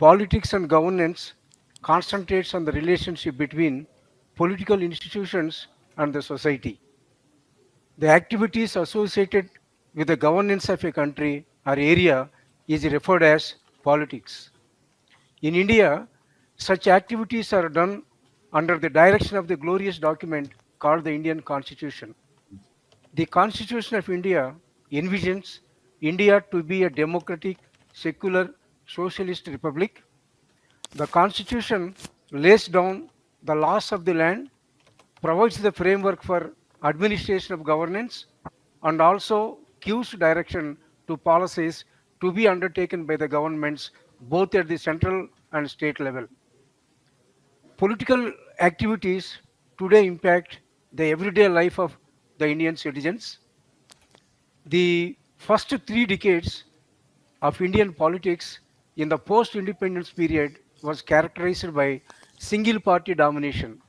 Politics and governance concentrates on the relationship between political institutions and the society. The activities associated with the governance of a country or area is referred as politics. In India, such activities are done under the direction of the glorious document called the Indian Constitution. The Constitution of India envisions India to be a democratic, secular, socialist republic. The Constitution lays down the laws of the land, provides the framework for administration of governance, and also gives direction to policies to be undertaken by the governments both at the central and state level. Political activities today impact the everyday life of the Indian citizens. The first 3 decades of Indian politics in the post independence period was characterized by single party domination.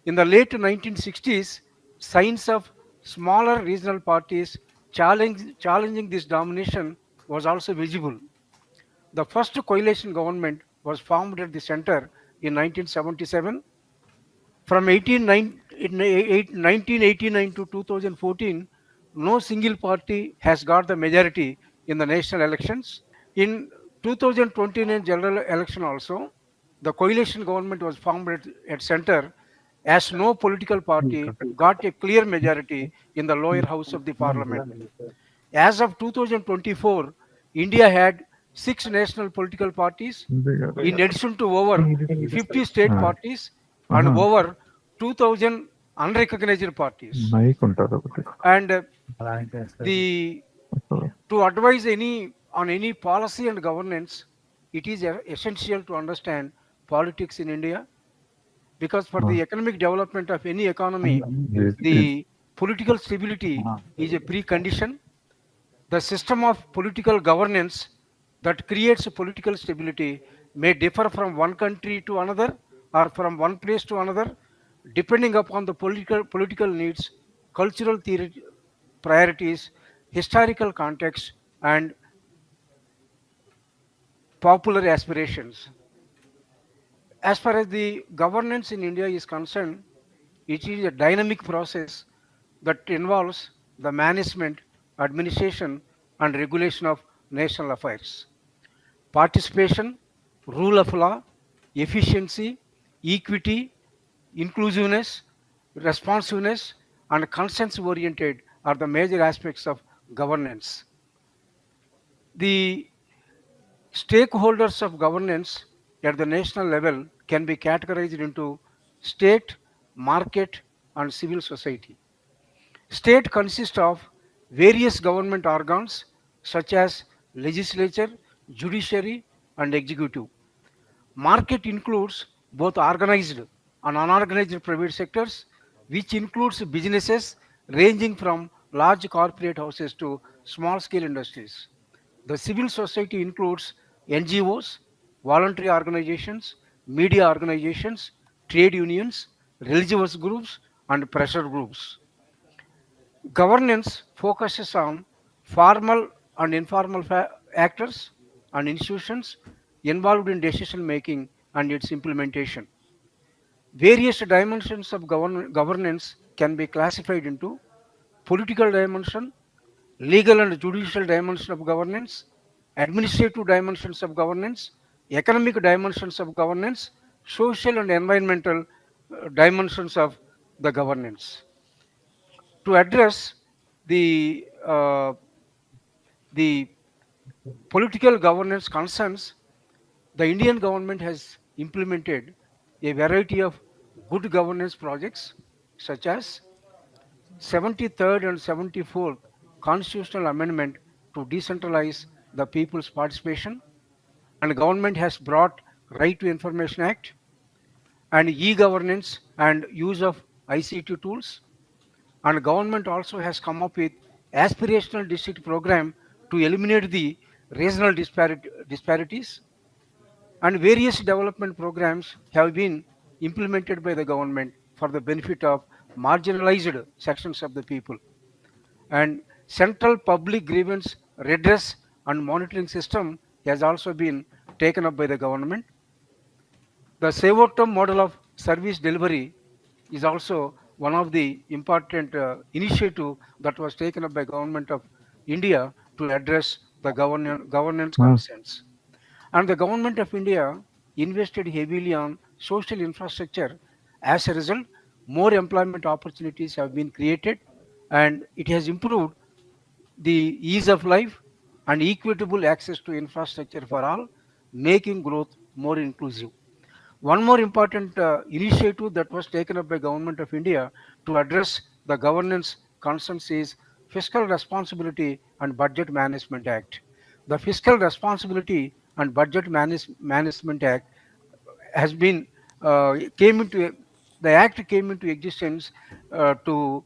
In the late 1960s, signs of smaller regional parties challenging this domination was also visible. The first coalition government was formed at the center in 1977. From 1989 to 2014, no single party has got the majority in the national elections. In 2029 general election also, the coalition government was formed at center as no political party got a clear majority in the lower house of the parliament. As of 2024, India had 6 national political parties in addition to over 50 state parties and over 2000 unrecognized parties. And the to advise any on any policy and governance, it is essential to understand politics in India, because for the economic development of any economy, the political stability is a precondition. The system of political governance that creates political stability may differ from one country to another or from one place to another, depending upon the political needs, cultural priorities, historical context, and popular aspirations. As far as the governance in India is concerned, it is a dynamic process that involves the management, administration, and regulation of national affairs. Participation, rule of law, efficiency, equity, inclusiveness, responsiveness, and consensus oriented are the major aspects of governance. The stakeholders of governance at the national level can be categorized into state, market, and civil society. State consists of various government organs such as legislature, judiciary, and executive. Market includes both organized and unorganized private sectors, which includes businesses ranging from large corporate houses to small scale industries. The civil society includes NGOs, voluntary organizations, media organizations, trade unions, religious groups, and pressure groups. Governance focuses on formal and informal actors and institutions involved in decision making and its implementation. Various dimensions of governance can be classified into political dimension, legal and judicial dimension of governance, administrative dimensions of governance, economic dimensions of governance, social and environmental dimensions of the governance. To address the the political governance concerns, the Indian government has implemented a variety of good governance projects such as 73rd and 74th constitutional amendment to decentralize the people's participation, and government has brought right to information act and e-governance and use of ICT tools, and government also has come up with aspirational district program to eliminate the regional disparities, and various development programs have been implemented by the government for the benefit of marginalized sections of the people. And central public grievance redress and monitoring system has also been taken up by the government. The Sevotam model of service delivery is also one of the important initiative that was taken up by government of India to address the governance Mm. concerns. And the government of India invested heavily on social infrastructure. As a result, more employment opportunities have been created and it has improved the ease of life and equitable access to infrastructure for all, making growth more inclusive. One more important initiative that was taken up by government of India to address the governance concerns is Fiscal Responsibility and Budget Management Act. The Fiscal Responsibility and Budget Management Act has been came into the act came into existence to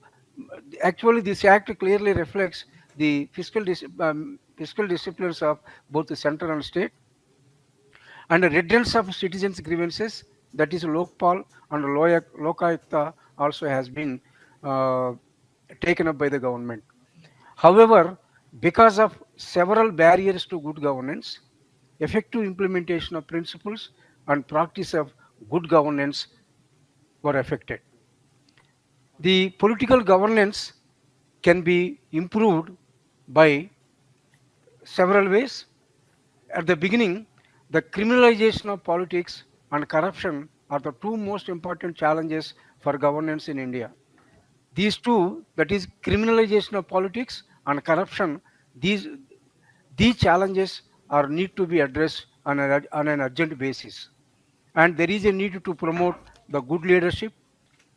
actually this act clearly reflects the fiscal disciplines of both the center and state and the redress of citizens' grievances, that is Lokpal and Lokayukta also has been uh, taken up by the government. However, because of several barriers to good governance, effective implementation of principles and practice of good governance were affected. The political governance can be improved by several ways. At the beginning, the criminalization of politics and corruption are the two most important challenges for governance in India. These two, that is criminalization of politics and corruption, these these challenges are need to be addressed on an urgent basis. And there is a need to promote the good leadership,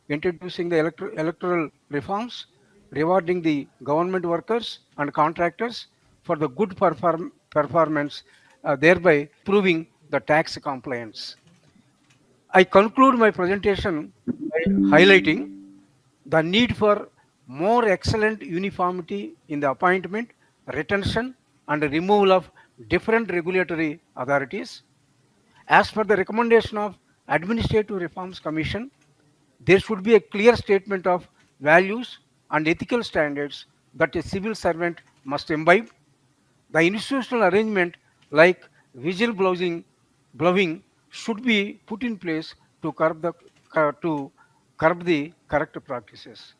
introducing the electoral reforms, rewarding the government workers and contractors for the good performance, thereby improving the tax compliance. I conclude my presentation by highlighting the need for more excellent uniformity in the appointment, retention, and removal of different regulatory authorities. As per the recommendation of Administrative Reforms Commission, there should be a clear statement of values and ethical standards that a civil servant must imbibe. The institutional arrangement like blowing should be put in place to curb the corrupt practices.